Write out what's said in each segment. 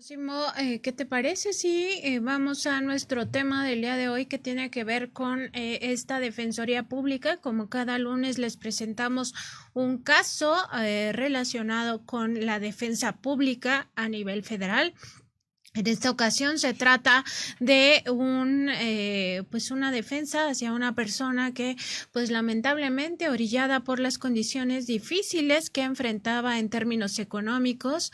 Máximo, ¿qué te parece si vamos a nuestro tema del día de hoy que tiene que ver con esta Defensoría Pública? Como cada lunes les presentamos un caso relacionado con la defensa pública a nivel federal. En esta ocasión se trata de una defensa hacia una persona que, pues lamentablemente, orillada por las condiciones difíciles que enfrentaba en términos económicos,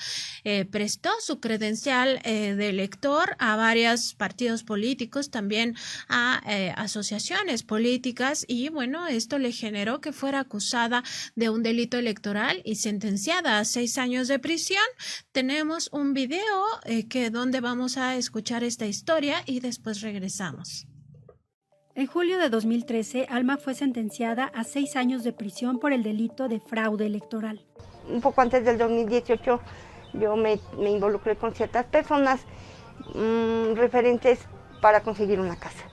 prestó su credencial de elector a varios partidos políticos, también a asociaciones políticas, y bueno, esto le generó que fuera acusada de un delito electoral y sentenciada a 6 años de prisión. Tenemos un video donde vamos a escuchar esta historia y después regresamos. En julio de 2013, Alma fue sentenciada a 6 años de prisión por el delito de fraude electoral. Un poco antes del 2018 yo me involucré con ciertas personas referentes para conseguir una casa.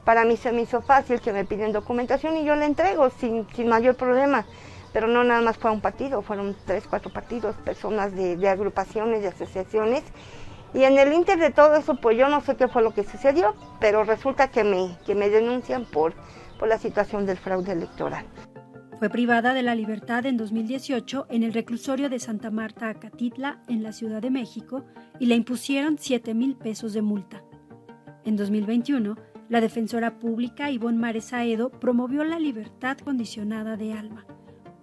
Para mí se me hizo fácil que me piden documentación y yo la entrego sin mayor problema. Pero no nada más fue un partido, fueron 3, 4 partidos, personas de agrupaciones, de asociaciones. Y en el ínter de todo eso, pues yo no sé qué fue lo que sucedió, pero resulta que me denuncian por la situación del fraude electoral. Fue privada de la libertad en 2018 en el reclusorio de Santa Marta, Acatitla, en la Ciudad de México, y le impusieron 7,000 pesos de multa. En 2021, la defensora pública Ivonne Mares Aedo promovió la libertad condicionada de Alma,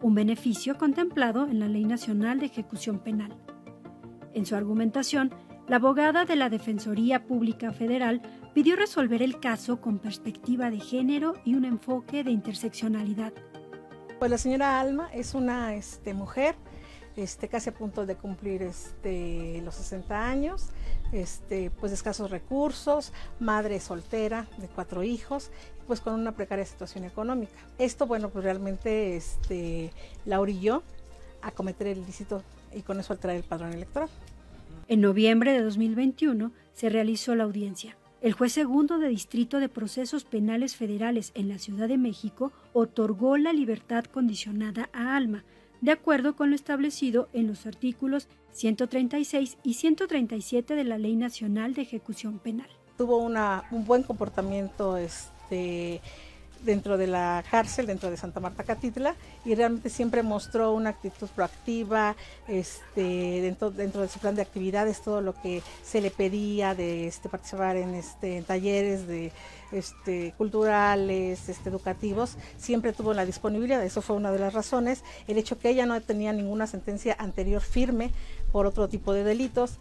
un beneficio contemplado en la Ley Nacional de Ejecución Penal. En su argumentación, la abogada de la Defensoría Pública Federal pidió resolver el caso con perspectiva de género y un enfoque de interseccionalidad. Pues la señora Alma es una mujer casi a punto de cumplir los 60 años, pues de escasos recursos, madre soltera de 4 hijos, pues con una precaria situación económica. Esto, bueno, pues realmente la orilló a cometer el ilícito y con eso alterar el padrón electoral. En noviembre de 2021 se realizó la audiencia. El juez segundo de Distrito de Procesos Penales Federales en la Ciudad de México otorgó la libertad condicionada a Alma, de acuerdo con lo establecido en los artículos 136 y 137 de la Ley Nacional de Ejecución Penal. Tuvo un buen comportamiento dentro de la cárcel, dentro de Santa Marta Acatitla, y realmente siempre mostró una actitud proactiva dentro de su plan de actividades, todo lo que se le pedía de participar en talleres culturales, educativos, siempre tuvo la disponibilidad. Eso fue una de las razones, el hecho que ella no tenía ninguna sentencia anterior firme por otro tipo de delitos,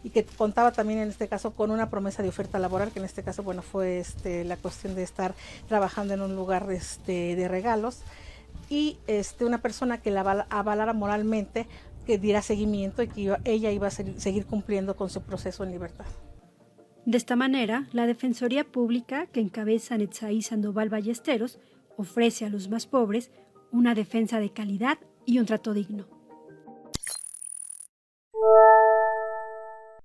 y que contaba también en este caso con una promesa de oferta laboral, que en este caso, bueno, fue la cuestión de estar trabajando en un lugar de regalos, y una persona que la avalara moralmente, que diera seguimiento y que ella iba a seguir cumpliendo con su proceso en libertad. De esta manera, la Defensoría Pública, que encabeza Netzaí Sandoval Ballesteros, ofrece a los más pobres una defensa de calidad y un trato digno.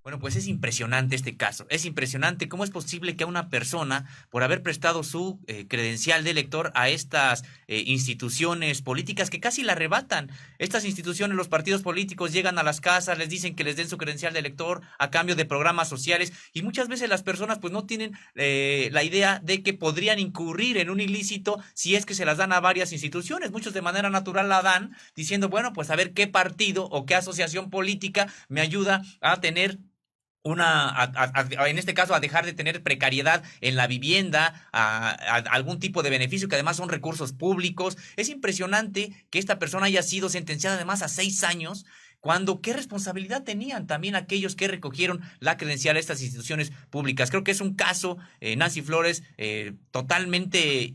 Bueno, pues es impresionante este caso. Es impresionante cómo es posible que a una persona, por haber prestado su credencial de elector a estas instituciones políticas que casi la arrebatan. Estas instituciones, los partidos políticos llegan a las casas, les dicen que les den su credencial de elector a cambio de programas sociales, y muchas veces las personas pues no tienen la idea de que podrían incurrir en un ilícito si es que se las dan a varias instituciones. Muchos de manera natural la dan diciendo, bueno, pues a ver qué partido o qué asociación política me ayuda a tener en este caso, a dejar de tener precariedad en la vivienda, a algún tipo de beneficio que además son recursos públicos. Es impresionante que esta persona haya sido sentenciada además a 6 años, cuando qué responsabilidad tenían también aquellos que recogieron la credencial a estas instituciones públicas. Creo que es un caso, Nancy Flores, totalmente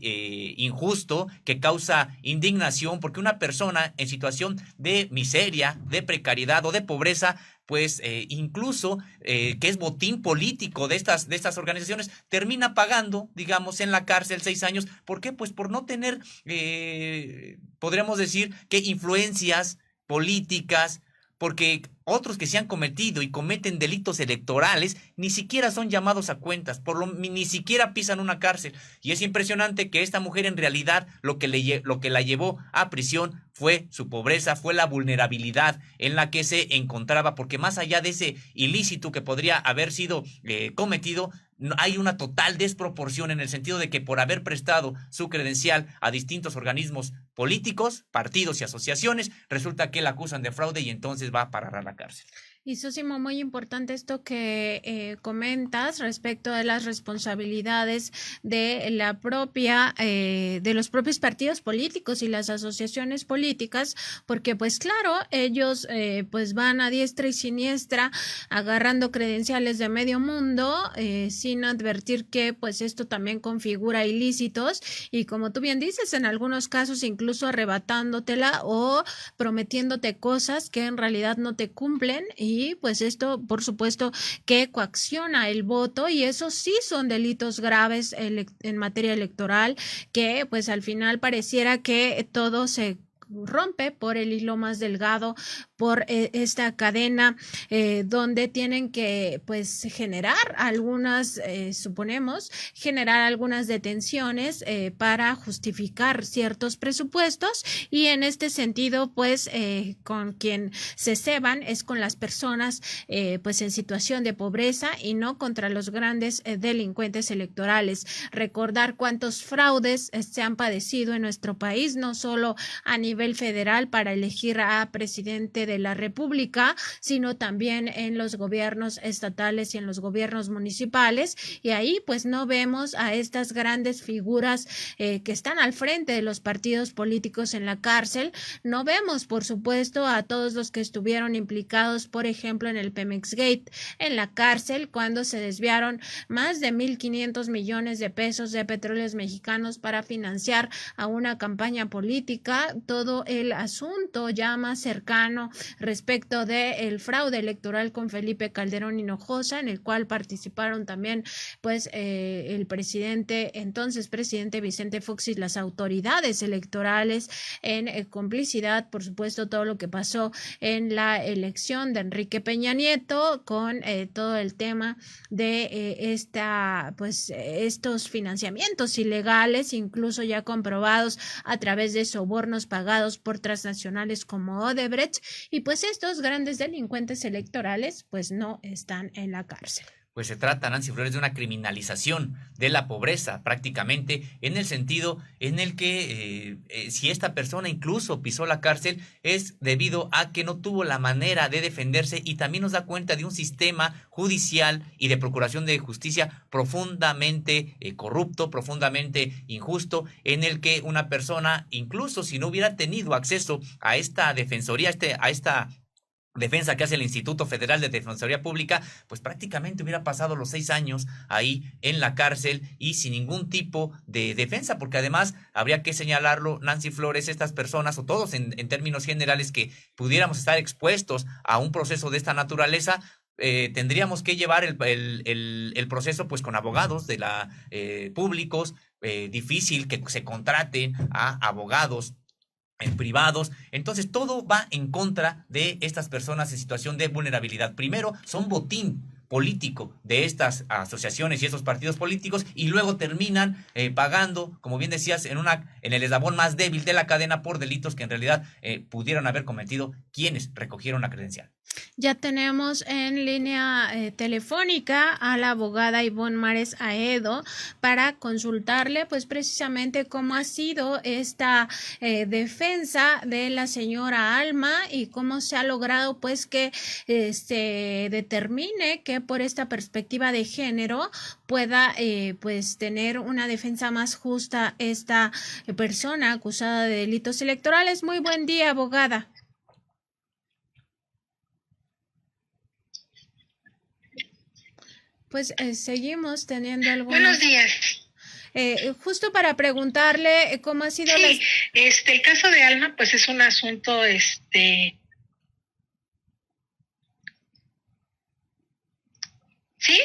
injusto, que causa indignación, porque una persona en situación de miseria, de precariedad o de pobreza, pues incluso que es botín político de estas organizaciones, termina pagando, digamos, en la cárcel 6 años. ¿Por qué? Pues por no tener, podríamos decir, que influencias políticas, porque otros que se han cometido y cometen delitos electorales ni siquiera son llamados a cuentas, ni siquiera pisan una cárcel. Y es impresionante que esta mujer en realidad lo que la llevó a prisión fue su pobreza, fue la vulnerabilidad en la que se encontraba, porque más allá de ese ilícito que podría haber sido cometido, hay una total desproporción en el sentido de que por haber prestado su credencial a distintos organismos políticos, partidos y asociaciones, resulta que la acusan de fraude y entonces va a parar a la cárcel. Y Sosimo, muy importante esto que comentas respecto de las responsabilidades de la propia, de los propios partidos políticos y las asociaciones políticas, porque pues claro, ellos pues van a diestra y siniestra agarrando credenciales de medio mundo sin advertir que pues esto también configura ilícitos y como tú bien dices, en algunos casos incluso arrebatándotela o prometiéndote cosas que en realidad no te cumplen y pues esto por supuesto que coacciona el voto y eso sí son delitos graves en materia electoral que pues al final pareciera que todo se rompe por el hilo más delgado, por esta cadena donde tienen que pues generar algunas, suponemos, generar algunas detenciones para justificar ciertos presupuestos y en este sentido pues con quien se ceban es con las personas pues en situación de pobreza y no contra los grandes delincuentes electorales. Recordar cuántos fraudes se han padecido en nuestro país, no solo a nivel federal para elegir a presidente de la República, sino también en los gobiernos estatales y en los gobiernos municipales. Y ahí pues no vemos a estas grandes figuras que están al frente de los partidos políticos en la cárcel. No vemos, por supuesto, a todos los que estuvieron implicados, por ejemplo, en el Pemex Gate, en la cárcel, cuando se desviaron más de 1,500 millones de pesos de petróleos mexicanos para financiar a una campaña política. Todo el asunto ya más cercano respecto del fraude electoral con Felipe Calderón Hinojosa, en el cual participaron también pues el presidente, entonces presidente Vicente Fox y las autoridades electorales en complicidad, por supuesto, todo lo que pasó en la elección de Enrique Peña Nieto con todo el tema de estos financiamientos ilegales, incluso ya comprobados a través de sobornos pagados por transnacionales como Odebrecht y pues estos grandes delincuentes electorales pues no están en la cárcel. Pues se trata, Nancy Flores, de una criminalización de la pobreza prácticamente en el sentido en el que si esta persona incluso pisó la cárcel es debido a que no tuvo la manera de defenderse y también nos da cuenta de un sistema judicial y de procuración de justicia profundamente corrupto, profundamente injusto, en el que una persona, incluso si no hubiera tenido acceso a esta defensoría, a esta defensa que hace el Instituto Federal de Defensoría Pública, pues prácticamente hubiera pasado los 6 años ahí en la cárcel y sin ningún tipo de defensa, porque además habría que señalarlo, Nancy Flores, estas personas o todos en términos generales que pudiéramos estar expuestos a un proceso de esta naturaleza, tendríamos que llevar el proceso pues con abogados de la públicos, difícil que se contraten a abogados en privados, entonces todo va en contra de estas personas en situación de vulnerabilidad. Primero, son botín político de estas asociaciones y estos partidos políticos y luego terminan pagando, como bien decías, en el eslabón más débil de la cadena por delitos que en realidad pudieron haber cometido quienes recogieron la credencial. Ya tenemos en línea telefónica a la abogada Ivonne Mares Aedo para consultarle pues precisamente cómo ha sido esta defensa de la señora Alma y cómo se ha logrado pues que se determine que por esta perspectiva de género pueda pues tener una defensa más justa esta persona acusada de delitos electorales. Muy buen día, abogada. Pues seguimos teniendo algunos... Buenos días. Justo para preguntarle cómo ha sido sí, el caso de Alma, pues es un asunto, ¿sí?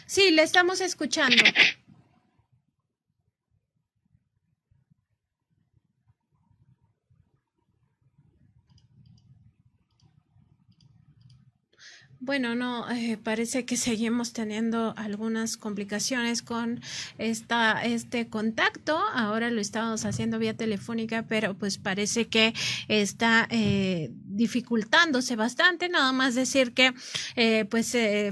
Sí, le estamos escuchando. Bueno, no, parece que seguimos teniendo algunas complicaciones con este contacto. Ahora lo estamos haciendo vía telefónica, pero pues parece que está dificultándose bastante. Nada más decir que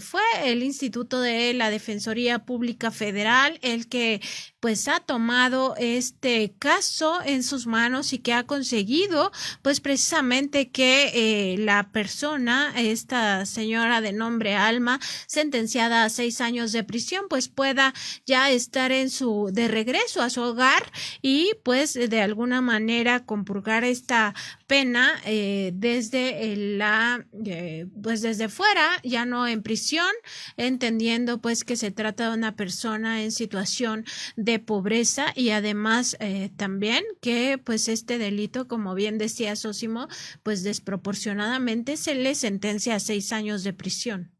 fue el Instituto de la Defensoría Pública Federal el que pues ha tomado este caso en sus manos y que ha conseguido pues precisamente que la persona, esta señora de nombre Alma, sentenciada a 6 años de prisión, pues pueda ya estar de regreso a su hogar y pues de alguna manera compurgar esta pena desde fuera, ya no en prisión, entendiendo pues que se trata de una persona en situación de pobreza y además también que pues este delito, como bien decía Sósimo, pues desproporcionadamente se le sentencia a 6 años de prisión.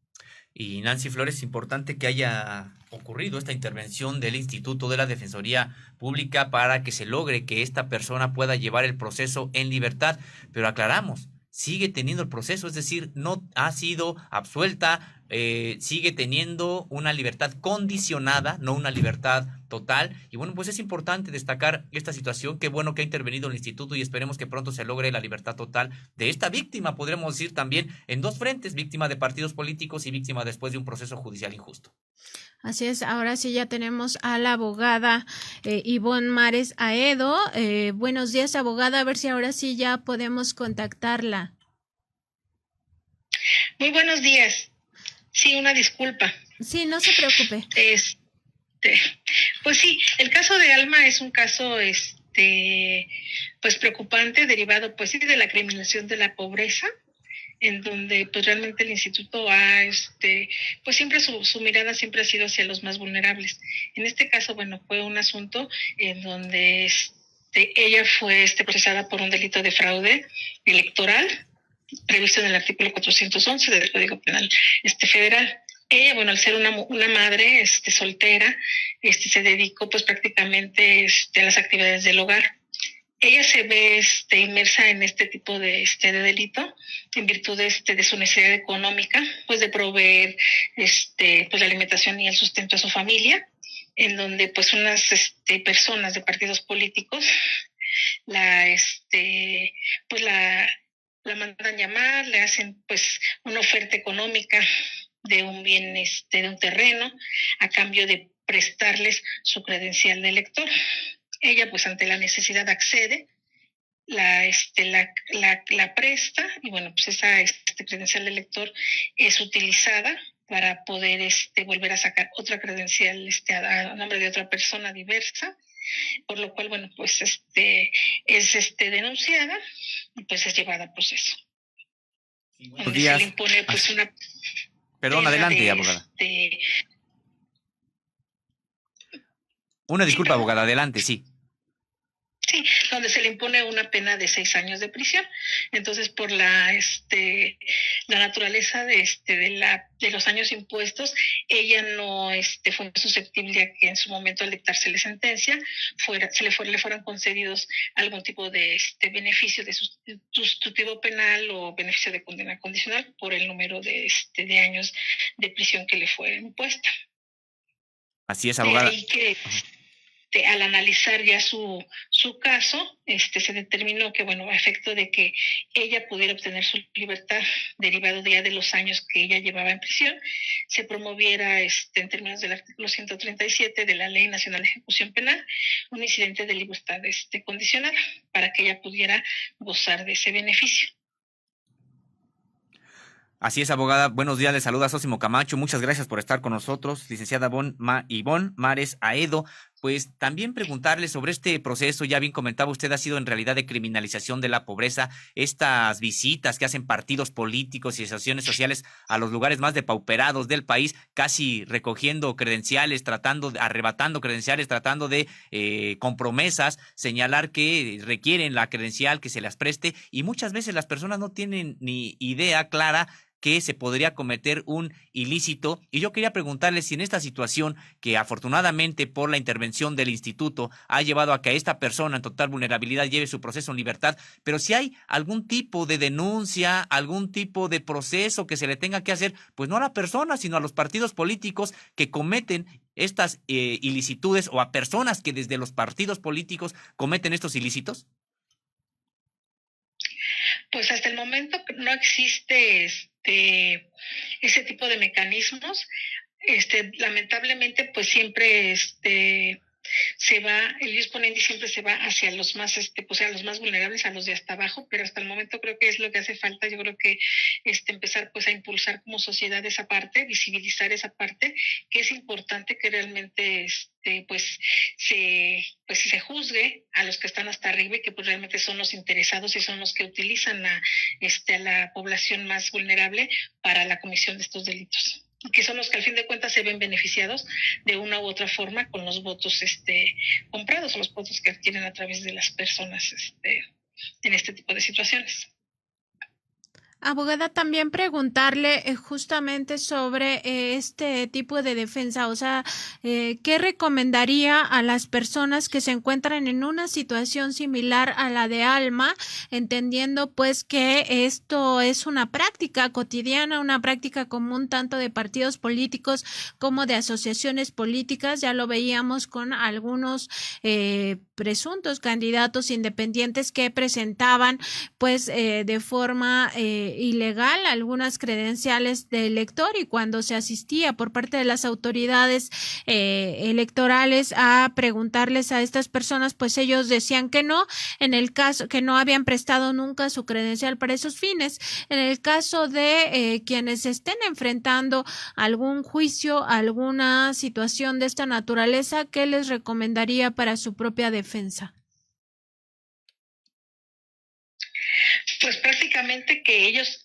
Y Nancy Flores, es importante que haya ocurrido esta intervención del Instituto de la Defensoría Pública para que se logre que esta persona pueda llevar el proceso en libertad, pero aclaramos, sigue teniendo el proceso, es decir, no ha sido absuelta, sigue teniendo una libertad condicionada, no una libertad total. Y bueno, pues es importante destacar esta situación. Qué bueno que ha intervenido el instituto y esperemos que pronto se logre la libertad total de esta víctima, podríamos decir también en dos frentes, víctima de partidos políticos y víctima después de un proceso judicial injusto. Así es, ahora sí ya tenemos a la abogada Ivonne Mares Aedo. Buenos días, abogada, a ver si ahora sí ya podemos contactarla. Muy buenos días. Sí, una disculpa. Sí, no se preocupe. Pues sí, el caso de Alma es un caso pues preocupante, derivado pues sí de la criminalización de la pobreza, en donde pues realmente el instituto ha pues siempre su mirada siempre ha sido hacia los más vulnerables. En este caso, bueno, fue un asunto en donde ella fue procesada por un delito de fraude electoral previsto en el artículo 411 del Código Penal federal. Ella, bueno, al ser una madre soltera, se dedicó pues prácticamente a las actividades del hogar. Ella se ve inmersa en este tipo de delito en virtud de su necesidad económica, pues de proveer pues la alimentación y el sustento a su familia, en donde pues unas personas de partidos políticos la mandan llamar, le hacen pues una oferta económica de un bien, de un terreno, a cambio de prestarles su credencial de elector. Ella pues ante la necesidad accede, la presta y bueno, pues esa credencial de elector es utilizada para poder volver a sacar otra credencial a nombre de otra persona diversa, por lo cual, bueno, pues es denunciada y pues es llevada a proceso. Buenos días. Se le impone pues una... Perdón, adelante, abogada. Una disculpa, abogada, adelante, sí. Sí, donde se le impone una pena de 6 años de prisión. Entonces, por la naturaleza de los años impuestos, ella no fue susceptible a que en su momento al dictársele sentencia le fueran concedidos algún tipo de beneficio de sustitutivo penal o beneficio de condena condicional por el número de años de prisión que le fue impuesta. Así es, abogada. Al analizar ya su caso, se determinó que, bueno, a efecto de que ella pudiera obtener su libertad derivado ya de los años que ella llevaba en prisión, se promoviera, en términos del artículo 137 de la Ley Nacional de Ejecución Penal, un incidente de libertad condicionada para que ella pudiera gozar de ese beneficio. Así es, abogada. Buenos días, le saluda Sósimo Camacho. Muchas gracias por estar con nosotros, licenciada Ivonne Mares Aedo. Pues también preguntarle sobre este proceso, ya bien comentaba usted, ha sido en realidad de criminalización de la pobreza, estas visitas que hacen partidos políticos y asociaciones sociales a los lugares más depauperados del país, casi recogiendo credenciales, arrebatando credenciales, tratando de con promesas señalar que requieren la credencial, que se las preste, y muchas veces las personas no tienen ni idea clara que se podría cometer un ilícito. Y yo quería preguntarle si en esta situación, que afortunadamente por la intervención del instituto ha llevado a que esta persona en total vulnerabilidad lleve su proceso en libertad, pero si hay algún tipo de denuncia, algún tipo de proceso que se le tenga que hacer, pues no a la persona, sino a los partidos políticos que cometen estas ilicitudes, o a personas que desde los partidos políticos cometen estos ilícitos. Pues hasta el momento no existe ese tipo de mecanismos. Lamentablemente, pues siempre se va, el ius ponendi siempre se va hacia los más, pues a los más vulnerables, a los de hasta abajo, pero hasta el momento creo que es lo que hace falta. Yo creo que empezar pues a impulsar como sociedad esa parte, visibilizar esa parte, que es importante que realmente pues se juzgue a los que están hasta arriba y que pues realmente son los interesados y son los que utilizan a la población más vulnerable para la comisión de estos delitos, que son los que al fin de cuentas se ven beneficiados de una u otra forma con los votos comprados, o los votos que adquieren a través de las personas en este tipo de situaciones. Abogada, también preguntarle justamente sobre este tipo de defensa, o sea, ¿qué recomendaría a las personas que se encuentran en una situación similar a la de Alma, entendiendo pues que esto es una práctica cotidiana, una práctica común tanto de partidos políticos como de asociaciones políticas? Ya lo veíamos con algunos presuntos candidatos independientes que presentaban pues de forma ilegal algunas credenciales de elector, y cuando se asistía por parte de las autoridades electorales a preguntarles a estas personas, pues ellos decían que no, en el caso que no habían prestado nunca su credencial para esos fines. En el caso de quienes estén enfrentando algún juicio, alguna situación de esta naturaleza, ¿qué les recomendaría para su propia defensa? Pues prácticamente que ellos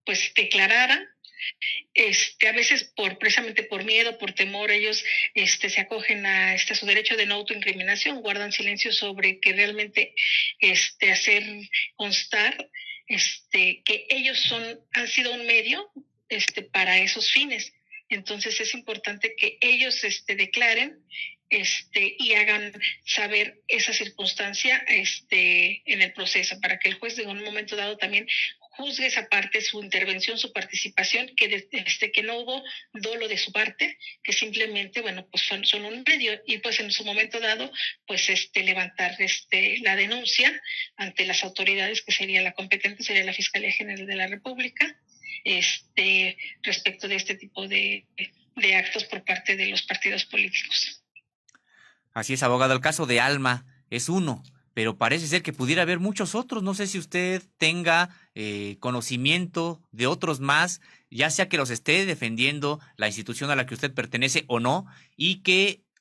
pues declararan, a veces precisamente por miedo, por temor, ellos se acogen a su derecho de no autoincriminación, guardan silencio sobre que realmente hacer constar que ellos han sido un medio para esos fines. Entonces es importante que ellos declaren y hagan saber esa circunstancia en el proceso, para que el juez en un momento dado también juzgue esa parte, su intervención, su participación, que no hubo dolo de su parte, que simplemente, bueno, pues son un medio, y pues en su momento dado, pues levantar la denuncia ante las autoridades, que sería la competente, sería la Fiscalía General de la República, respecto de este tipo de actos por parte de los partidos políticos. Así es, abogado. El caso de Alma es uno, pero parece ser que pudiera haber muchos otros. No sé si usted tenga conocimiento de otros más, ya sea que los esté defendiendo la institución a la que usted pertenece o no,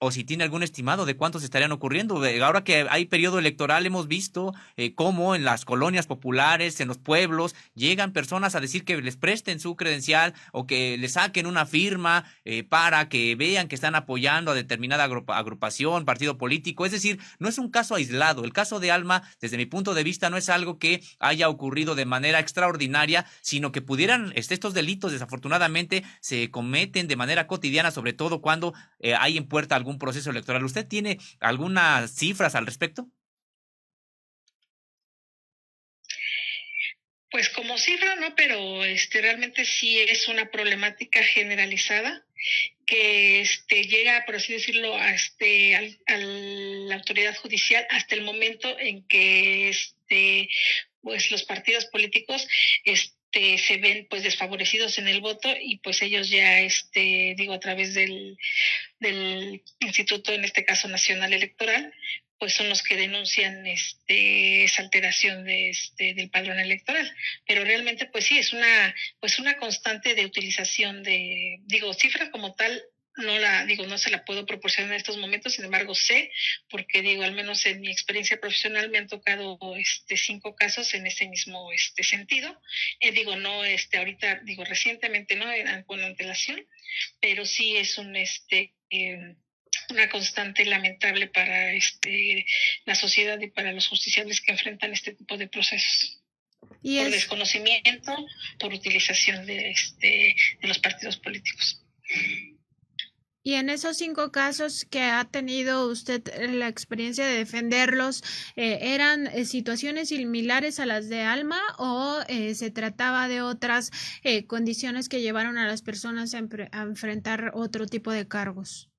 o si tiene algún estimado de cuántos estarían ocurriendo. Ahora que hay periodo electoral, hemos visto cómo en las colonias populares, en los pueblos, llegan personas a decir que les presten su credencial o que les saquen una firma para que vean que están apoyando a determinada agrupación, partido político. Es decir, no es un caso aislado. El caso de Alma, desde mi punto de vista, no es algo que haya ocurrido de manera extraordinaria, sino que pudieran, estos delitos desafortunadamente se cometen de manera cotidiana, sobre todo cuando hay en puerta algún proceso electoral. ¿Usted tiene algunas cifras al respecto? Pues como cifra no, pero realmente sí es una problemática generalizada que llega, por así decirlo, a la autoridad judicial hasta el momento en que pues los partidos políticos se ven pues desfavorecidos en el voto, y pues ellos ya a través del instituto, en este caso Nacional Electoral, pues son los que denuncian esa alteración del padrón electoral. Pero realmente pues sí es una constante de utilización cifra como tal. No se la puedo proporcionar en estos momentos, sin embargo sé, porque al menos en mi experiencia profesional me han tocado 5 casos en ese mismo sentido. No ahorita, recientemente, no con antelación, pero sí es una constante lamentable para la sociedad y para los justiciables que enfrentan este tipo de procesos. Y por desconocimiento, por utilización de los partidos políticos. Y en esos 5 casos que ha tenido usted la experiencia de defenderlos, ¿eran situaciones similares a las de Alma o se trataba de otras condiciones que llevaron a las personas a enfrentar otro tipo de cargos?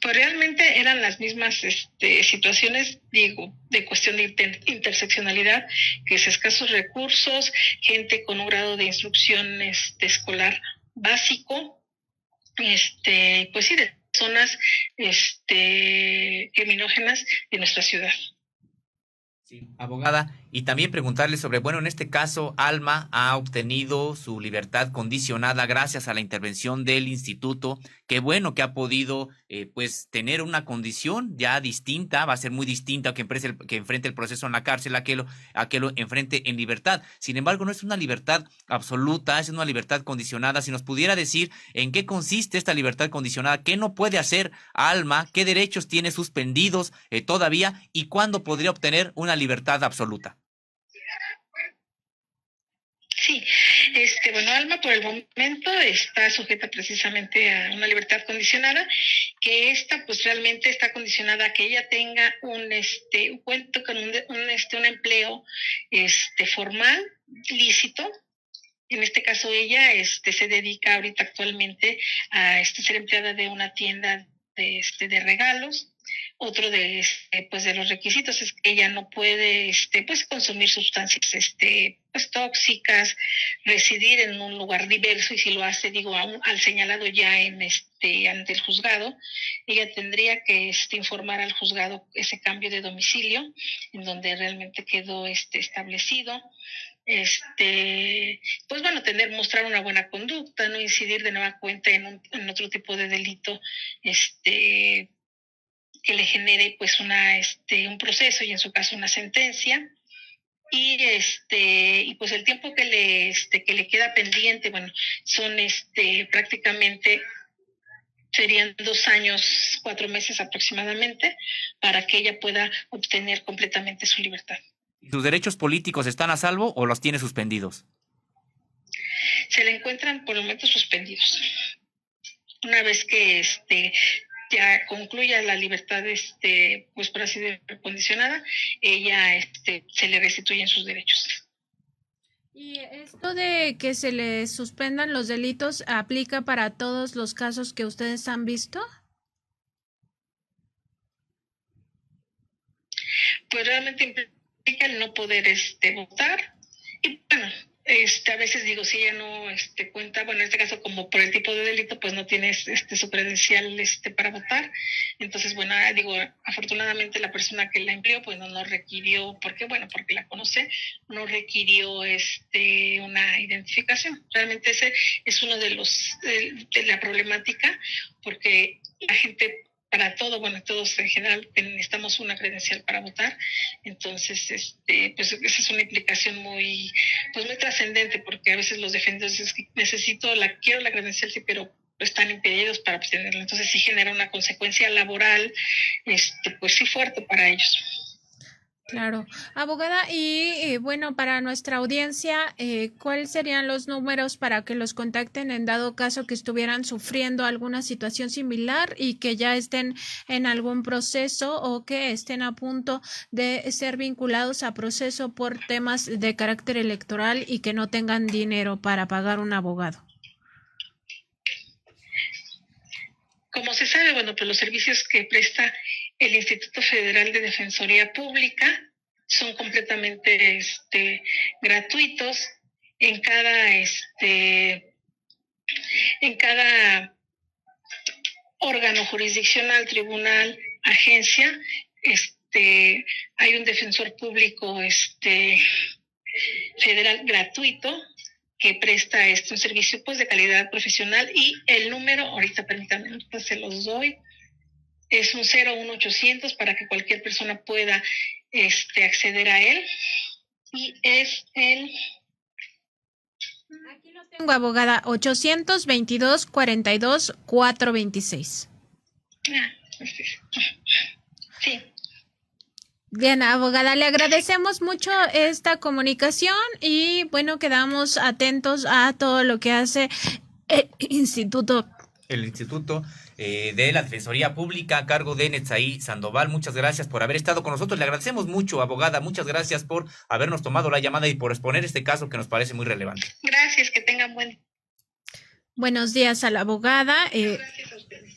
Pues realmente eran las mismas situaciones, digo, de cuestión de interseccionalidad, que es escasos recursos, gente con un grado de instrucción escolar básico, pues sí, de zonas criminógenas de nuestra ciudad. Sí, abogada, y también preguntarle sobre, bueno, en este caso, Alma ha obtenido su libertad condicionada gracias a la intervención del instituto. Qué bueno que ha podido, pues, tener una condición ya distinta, va a ser muy distinta que enfrente el proceso en la cárcel a que lo enfrente en libertad. Sin embargo, no es una libertad absoluta, es una libertad condicionada. Si nos pudiera decir en qué consiste esta libertad condicionada, qué no puede hacer Alma, qué derechos tiene suspendidos todavía y cuándo podría obtener una libertad absoluta. Sí, bueno, Alma por el momento está sujeta precisamente a una libertad condicionada, que esta pues realmente está condicionada a que ella tenga un cuento con un empleo formal, lícito. En este caso ella se dedica ahorita actualmente a ser empleada de una tienda de regalos. Otro de los requisitos es que ella no puede pues consumir sustancias pues tóxicas, residir en un lugar diverso, y si lo hace, digo, al señalado ya ante el juzgado, ella tendría que informar al juzgado ese cambio de domicilio en donde realmente quedó establecido. Pues bueno, mostrar una buena conducta, no incidir de nueva cuenta en otro tipo de delito que le genere pues un proceso y en su caso una sentencia. Y pues el tiempo que le queda pendiente, bueno, son prácticamente serían 2 años, 4 meses aproximadamente, para que ella pueda obtener completamente su libertad. ¿Sus derechos políticos están a salvo o los tiene suspendidos? Se le encuentran por el momento suspendidos. Una vez que ya concluya la libertad, pues por así decirlo, condicionada, ella se le restituyen sus derechos. ¿Y esto de que se le suspendan los delitos aplica para todos los casos que ustedes han visto? Pues realmente implica el no poder votar. Y bueno, a veces digo, si ella no cuenta, bueno, en este caso como por el tipo de delito, pues no tienes su credencial para votar. Entonces, bueno, digo, afortunadamente la persona que la empleó, pues no requirió, porque la conoce, no requirió una identificación. Realmente ese es uno de la problemática, porque la gente, para todo, bueno, todos en general necesitamos una credencial para votar. Entonces, pues esa es una implicación muy trascendente, porque a veces los defensores es que quiero la credencial, sí, pero están impedidos para obtenerla. Entonces sí genera una consecuencia laboral, pues sí, fuerte para ellos. Claro. Abogada, y bueno, para nuestra audiencia, ¿cuáles serían los números para que los contacten en dado caso que estuvieran sufriendo alguna situación similar y que ya estén en algún proceso o que estén a punto de ser vinculados a proceso por temas de carácter electoral y que no tengan dinero para pagar un abogado? Como se sabe, bueno, pues los servicios que presta el Instituto Federal de Defensoría Pública son completamente gratuitos. En cada órgano jurisdiccional, tribunal, agencia, hay un defensor público federal gratuito que presta un servicio pues de calidad profesional, y el número, ahorita permítanme, se los doy, es un 01800 para que cualquier persona pueda acceder a él, y es el... Aquí lo tengo, abogada, 822-42-426. Sí. Bien, abogada, le agradecemos mucho esta comunicación y bueno, quedamos atentos a todo lo que hace el instituto. El Instituto de la Defensoría Pública a cargo de Netzaí Sandoval. Muchas gracias por haber estado con nosotros. Le agradecemos mucho, abogada. Muchas gracias por habernos tomado la llamada y por exponer este caso que nos parece muy relevante. Gracias, que tengan Buenos días a la abogada. Gracias a ustedes.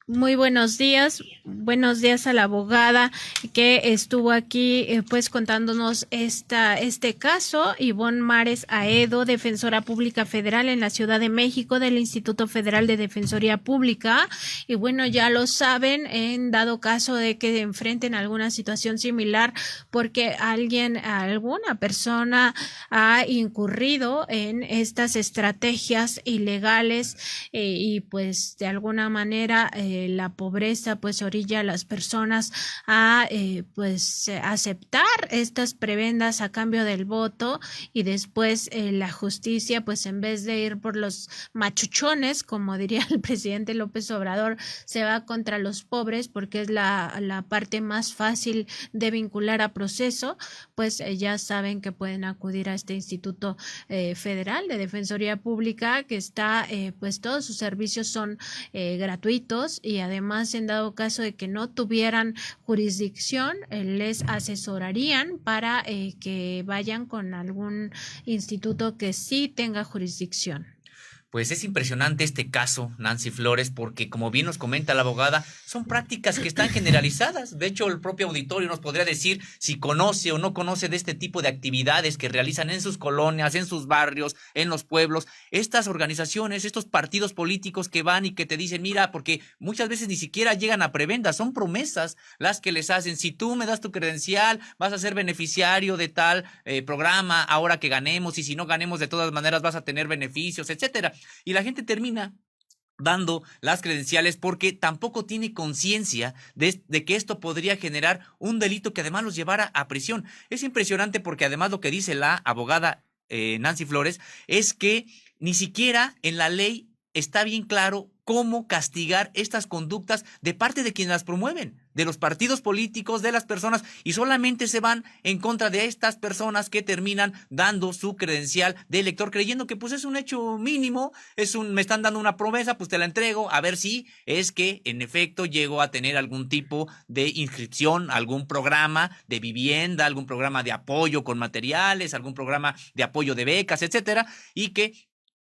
Muy buenos días a la abogada que estuvo aquí pues contándonos este caso, Ivonne Mares Aedo, defensora pública federal en la Ciudad de México del Instituto Federal de Defensoría Pública. Y bueno, ya lo saben, en dado caso de que enfrenten alguna situación similar porque alguna persona ha incurrido en estas estrategias ilegales y pues de alguna manera la pobreza pues orilla a las personas a pues aceptar estas prebendas a cambio del voto y después la justicia pues en vez de ir por los machuchones, como diría el presidente López Obrador, se va contra los pobres porque es la parte más fácil de vincular a proceso. Pues ya saben que pueden acudir a este Instituto Federal de Defensoría Pública que está pues todos sus servicios son gratuitos y además en dado caso de que no tuvieran jurisdicción les asesorarían para que vayan con algún instituto que sí tenga jurisdicción. Pues es impresionante este caso, Nancy Flores, porque como bien nos comenta la abogada, son prácticas que están generalizadas. De hecho, el propio auditorio nos podría decir si conoce o no conoce de este tipo de actividades que realizan en sus colonias, en sus barrios, en los pueblos. Estas organizaciones, estos partidos políticos que van y que te dicen, mira, porque muchas veces ni siquiera llegan a prebendas, son promesas las que les hacen. Si tú me das tu credencial, vas a ser beneficiario de tal programa ahora que ganemos, y si no ganemos, de todas maneras vas a tener beneficios, etcétera. Y la gente termina dando las credenciales porque tampoco tiene conciencia de que esto podría generar un delito que además los llevara a prisión. Es impresionante porque además lo que dice la abogada Nancy Flores es que ni siquiera en la ley está bien claro cómo castigar estas conductas de parte de quienes las promueven, de los partidos políticos, de las personas, y solamente se van en contra de estas personas que terminan dando su credencial de elector creyendo que pues es un hecho mínimo, me están dando una promesa, pues te la entrego, a ver si es que en efecto llego a tener algún tipo de inscripción, algún programa de vivienda, algún programa de apoyo con materiales, algún programa de apoyo de becas, etcétera, y que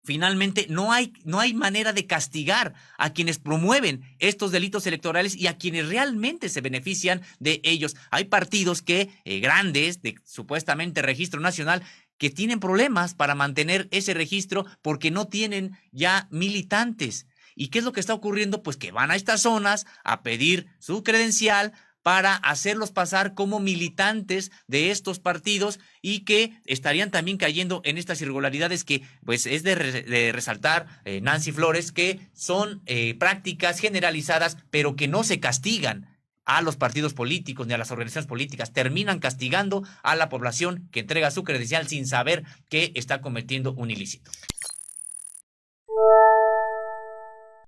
finalmente no hay manera de castigar a quienes promueven estos delitos electorales y a quienes realmente se benefician de ellos. Hay partidos que grandes, de supuestamente registro nacional, que tienen problemas para mantener ese registro porque no tienen ya militantes. ¿Y qué es lo que está ocurriendo? Pues que van a estas zonas a pedir su credencial para hacerlos pasar como militantes de estos partidos y que estarían también cayendo en estas irregularidades que pues es de resaltar, Nancy Flores, que son prácticas generalizadas pero que no se castigan a los partidos políticos ni a las organizaciones políticas, terminan castigando a la población que entrega su credencial sin saber que está cometiendo un ilícito.